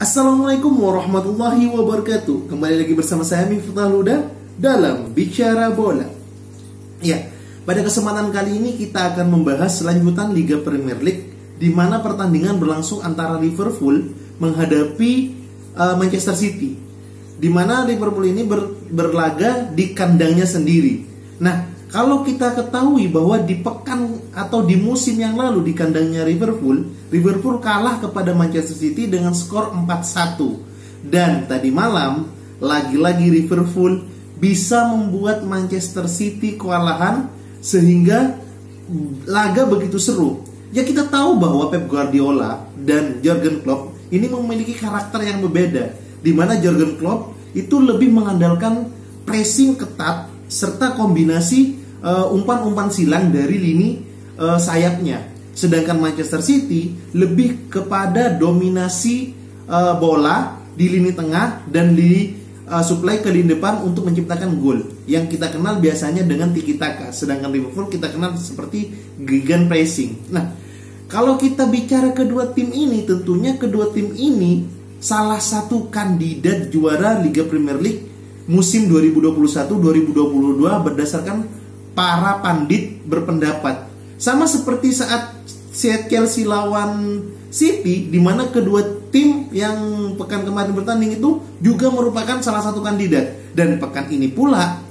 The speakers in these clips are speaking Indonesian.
Assalamualaikum warahmatullahi wabarakatuh. Kembali lagi bersama saya Miftah Huda dalam Bicara Bola. Ya, pada kesempatan kali ini kita akan membahas lanjutan Liga Premier League, di mana pertandingan berlangsung antara Liverpool menghadapi Manchester City, di mana Liverpool ini berlaga di kandangnya sendiri. Nah, kalau kita ketahui bahwa di pekan atau di musim yang lalu di kandangnya Liverpool kalah kepada Manchester City dengan skor 4-1. Dan tadi malam lagi-lagi Liverpool bisa membuat Manchester City kewalahan sehingga laga begitu seru. Ya, kita tahu bahwa Pep Guardiola dan Jurgen Klopp ini memiliki karakter yang berbeda, di mana Jurgen Klopp itu lebih mengandalkan pressing ketat serta kombinasi umpan-umpan silang dari lini sayapnya. Sedangkan Manchester City lebih kepada dominasi bola di lini tengah dan lini supply ke lini depan untuk menciptakan gol yang kita kenal biasanya dengan tiki taka. Sedangkan Liverpool kita kenal seperti gegen pressing. Nah, kalau kita bicara kedua tim ini, tentunya kedua tim ini salah satu kandidat juara Liga Premier League musim 2021-2022 berdasarkan para pandit berpendapat. Sama seperti saat Chelsea lawan City, di mana kedua tim yang pekan kemarin bertanding itu juga merupakan salah satu kandidat. Dan pekan ini pula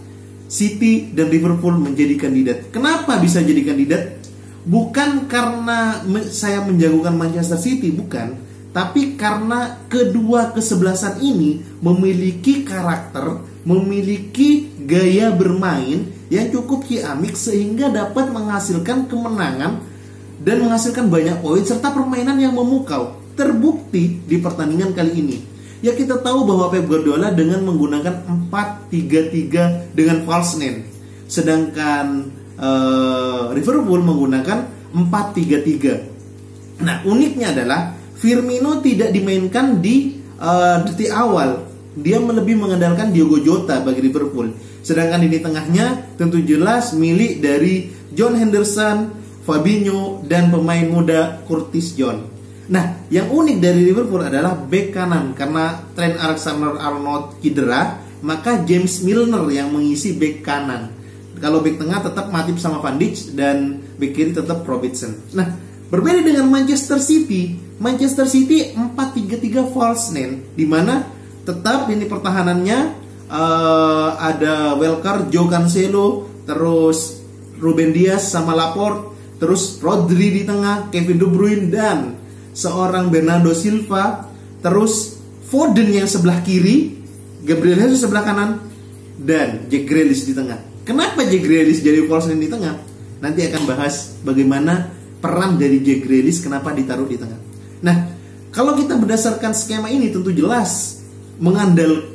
City dan Liverpool menjadi kandidat. Kenapa bisa jadi kandidat? Bukan karena saya menjagokan Manchester City, bukan, tapi karena kedua kesebelasan ini memiliki karakter, memiliki gaya bermain yang cukup ciamik sehingga dapat menghasilkan kemenangan dan menghasilkan banyak poin serta permainan yang memukau. Terbukti di pertandingan kali ini. Ya, kita tahu bahwa Pep Guardiola dengan menggunakan 4-3-3 dengan false nine, sedangkan Liverpool menggunakan 4-3-3. Nah, uniknya adalah Firmino tidak dimainkan di awal. Dia lebih mengandalkan Diogo Jota bagi Liverpool. Sedangkan di tengahnya tentu jelas milik dari John Henderson, Fabinho, dan pemain muda Curtis Jones. Nah, yang unik dari Liverpool adalah bek kanan. Karena Trent Alexander-Arnold cedera, maka James Milner yang mengisi bek kanan. Kalau bek tengah tetap Matip sama Van Dijk, dan bek kiri tetap Robertson. Nah, berbeda dengan Manchester City 4-3-3 false nine, di mana tetap ini pertahanannya ada Walker, Joe Cancelo, terus Ruben Dias sama Laporte, terus Rodri di tengah, Kevin De Bruyne, dan seorang Bernardo Silva, terus Foden yang sebelah kiri, Gabriel Jesus sebelah kanan, dan Jack Grealish di tengah. Kenapa Jack Grealish jadi false nine di tengah? Nanti akan bahas bagaimana peran dari Jack Grealish kenapa ditaruh di tengah. Nah, kalau kita berdasarkan skema ini tentu jelas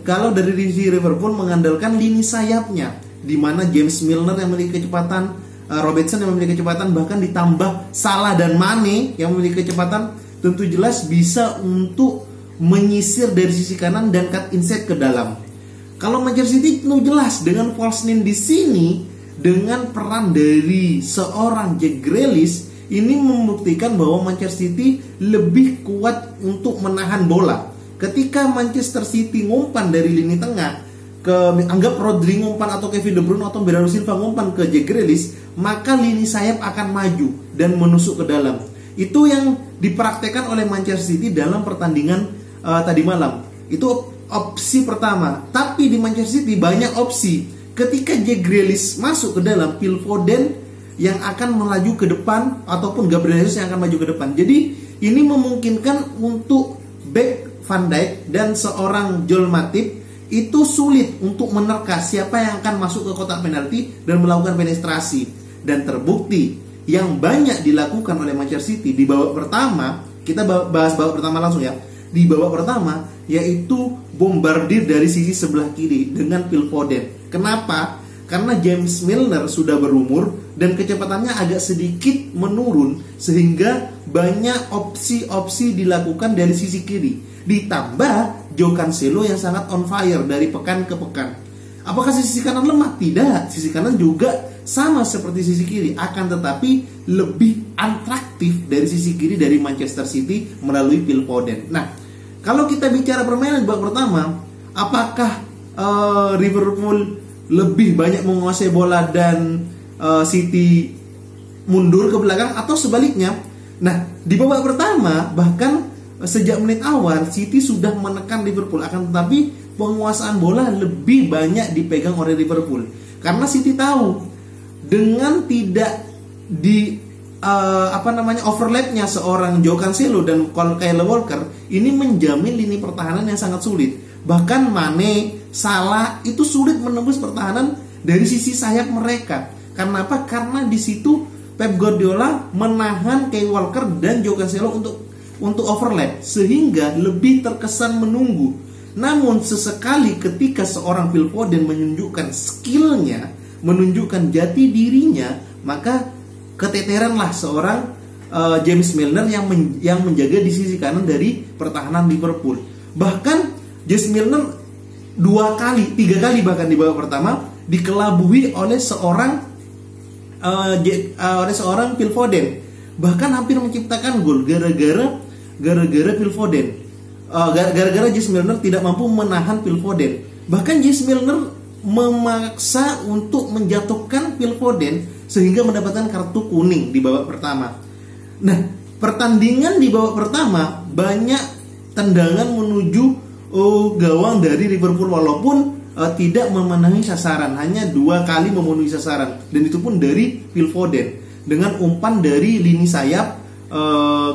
kalau dari sisi Liverpool mengandalkan lini sayapnya, di mana James Milner yang memiliki kecepatan, Robertson yang memiliki kecepatan, bahkan ditambah Salah dan Mane yang memiliki kecepatan, tentu jelas bisa untuk menyisir dari sisi kanan dan cut inside ke dalam. Kalau Manchester City tentu jelas dengan false nine di sini, dengan peran dari seorang Jack Grealish, ini membuktikan bahwa Manchester City lebih kuat untuk menahan bola. Ketika Manchester City ngumpan dari lini tengah anggap Rodri ngumpan atau Kevin De Bruyne atau Bernardo Silva ngumpan ke Jack Grealish, maka lini sayap akan maju dan menusuk ke dalam. Itu yang dipraktekkan oleh Manchester City dalam pertandingan tadi malam. Itu opsi pertama. Tapi di Manchester City banyak opsi. Ketika Jack Grealish masuk ke dalam, Phil Foden yang akan melaju ke depan ataupun Gabriel Jesus yang akan maju ke depan. Jadi ini memungkinkan untuk back Van Dijk dan seorang Joel Matip itu sulit untuk menerka siapa yang akan masuk ke kotak penalti dan melakukan penetrasi. Dan terbukti yang banyak dilakukan oleh Manchester City di babak pertama. Kita bahas babak pertama langsung ya. Di babak pertama yaitu bombardir dari sisi sebelah kiri dengan Phil Foden. Kenapa? Karena James Milner sudah berumur dan kecepatannya agak sedikit menurun, sehingga banyak opsi-opsi dilakukan dari sisi kiri. Ditambah Joe Cancelo yang sangat on fire dari pekan ke pekan. Apakah sisi kanan lemah? Tidak, sisi kanan juga sama seperti sisi kiri, akan tetapi lebih atraktif dari sisi kiri dari Manchester City melalui Phil Foden. Nah, Kalau kita bicara permainan di babak pertama, apakah Liverpool lebih banyak menguasai bola dan City mundur ke belakang atau sebaliknya? Nah, di babak pertama bahkan sejak menit awal City sudah menekan Liverpool, akan tetapi penguasaan bola lebih banyak dipegang oleh Liverpool karena City tahu dengan tidak di overlapnya seorang Joao Cancelo dan Kyle Walker ini menjamin lini pertahanan yang sangat sulit. Bahkan Mane, Salah itu sulit menembus pertahanan dari sisi sayap mereka. Karena apa? Karena di situ Pep Guardiola menahan Kyle Walker dan Joao Cancelo untuk overlap sehingga lebih terkesan menunggu. Namun sesekali ketika seorang Phil Foden menunjukkan skillnya, menunjukkan jati dirinya, maka keteteranlah seorang James Milner yang menjaga di sisi kanan dari pertahanan Liverpool. Bahkan James Milner 3 kali bahkan di babak pertama dikelabui oleh seorang Phil Foden. Bahkan hampir menciptakan gol gara-gara Phil Foden. Gara-gara James Milner tidak mampu menahan Phil Foden. Bahkan James Milner memaksa untuk menjatuhkan Phil Foden sehingga mendapatkan kartu kuning di babak pertama. Nah, pertandingan di babak pertama banyak tendangan menuju gawang dari Liverpool walaupun tidak memenuhi sasaran, hanya 2 kali memenuhi sasaran dan itu pun dari Phil Foden dengan umpan dari lini sayap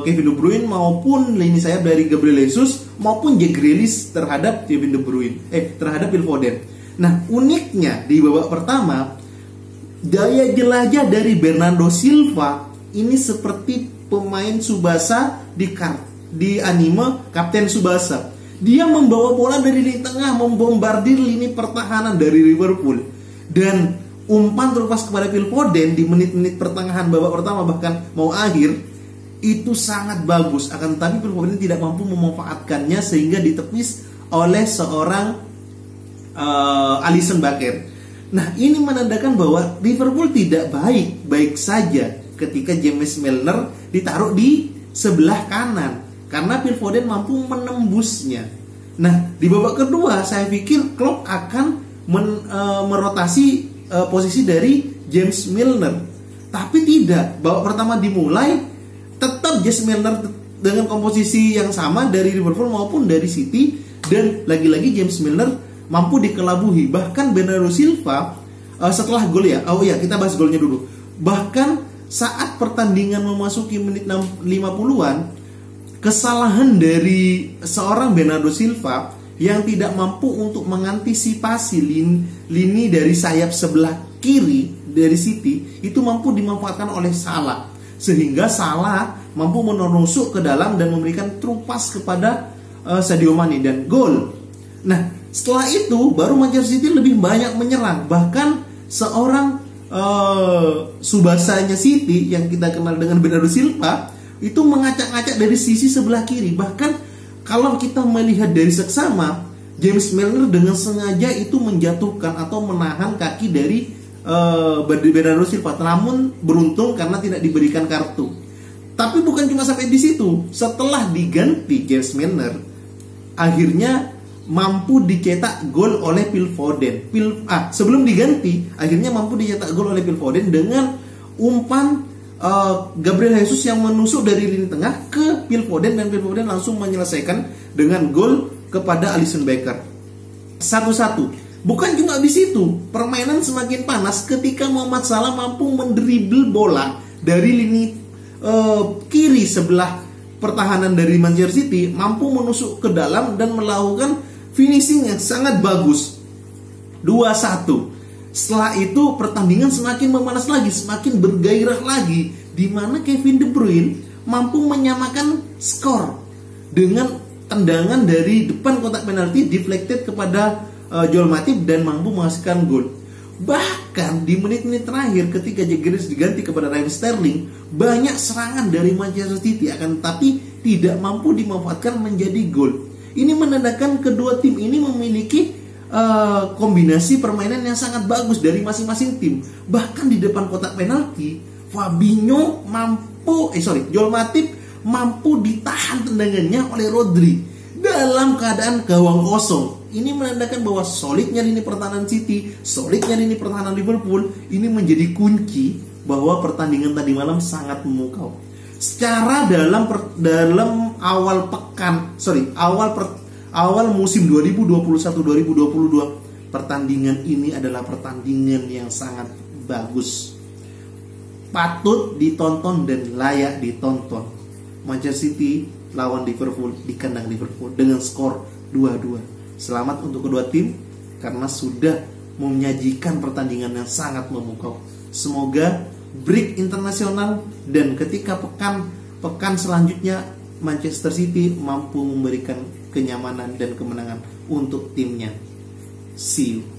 Kevin De Bruyne maupun lini sayap dari Gabriel Jesus maupun Jack Grealish terhadap Kevin De Bruyne terhadap Phil Foden. Nah, uniknya di babak pertama daya jelajah dari Bernardo Silva ini seperti pemain Tsubasa di anime Kapten Tsubasa. Dia membawa bola dari lini tengah, membombardir lini pertahanan dari Liverpool. Dan umpan terlepas kepada Phil Foden di menit-menit pertengahan babak pertama bahkan mau akhir itu sangat bagus. Akan tetapi Phil Foden tidak mampu memanfaatkannya sehingga ditepis oleh seorang Alisson Becker. Nah, ini menandakan bahwa Liverpool tidak baik saja ketika James Milner ditaruh di sebelah kanan karena Phil Foden mampu menembusnya. Nah, di babak kedua saya pikir Klopp akan merotasi posisi dari James Milner. Tapi tidak, babak pertama dimulai tetap James Milner dengan komposisi yang sama dari Liverpool maupun dari City dan lagi-lagi James Milner mampu dikelabuhi. Bahkan Bernardo Silva setelah gol kita bahas golnya dulu. Bahkan saat pertandingan memasuki menit 50-an, kesalahan dari seorang Bernardo Silva yang tidak mampu untuk mengantisipasi lini dari sayap sebelah kiri dari City itu mampu dimanfaatkan oleh Salah, sehingga Salah mampu menusuk ke dalam dan memberikan trupas kepada Sadio Mane dan gol. Nah, setelah itu baru Manchester City lebih banyak menyerang. Bahkan seorang Tsubasanya City yang kita kenal dengan Bernardo Silva itu mengacak-acak dari sisi sebelah kiri. Bahkan kalau kita melihat dari seksama, James Milner dengan sengaja itu menjatuhkan atau menahan kaki dari Bernardo Silva. Namun beruntung karena tidak diberikan kartu. Tapi bukan cuma sampai di situ. Setelah diganti James Milner, akhirnya mampu dicetak gol oleh Phil Foden. Sebelum diganti, akhirnya mampu dicetak gol oleh Phil Foden dengan umpan Gabriel Jesus yang menusuk dari lini tengah ke Phil Foden dan Phil Foden langsung menyelesaikan dengan gol kepada Alisson Becker. 1-1. Bukan cuma di situ, permainan semakin panas ketika Mohamed Salah mampu mendribble bola dari lini kiri sebelah pertahanan dari Manchester City, mampu menusuk ke dalam dan melakukan finishing yang sangat bagus. 2-1. Setelah itu pertandingan semakin memanas lagi, semakin bergairah lagi, di mana Kevin De Bruyne mampu menyamakan skor dengan tendangan dari depan kotak penalti deflected kepada Joel Matip dan mampu menghasilkan gol. Bahkan di menit-menit terakhir ketika Jack Grealish diganti kepada Raheem Sterling, banyak serangan dari Manchester City akan tetapi tidak mampu dimanfaatkan menjadi gol. Ini menandakan kedua tim ini memiliki kombinasi permainan yang sangat bagus dari masing-masing tim. Bahkan di depan kotak penalti, Joel Matip mampu ditahan tendangannya oleh Rodri. dalam keadaan gawang kosong. Ini menandakan bahwa solidnya lini pertahanan City, solidnya lini pertahanan Liverpool ini menjadi kunci bahwa pertandingan tadi malam sangat memukau. Secara dalam awal musim 2021-2022, pertandingan ini adalah pertandingan yang sangat bagus, patut ditonton dan layak ditonton. Manchester City lawan Liverpool di kandang Liverpool dengan skor 2-2. Selamat untuk kedua tim karena sudah menyajikan pertandingan yang sangat memukau. Semoga break internasional dan ketika pekan selanjutnya Manchester City mampu memberikan kenyamanan dan kemenangan untuk timnya. See you.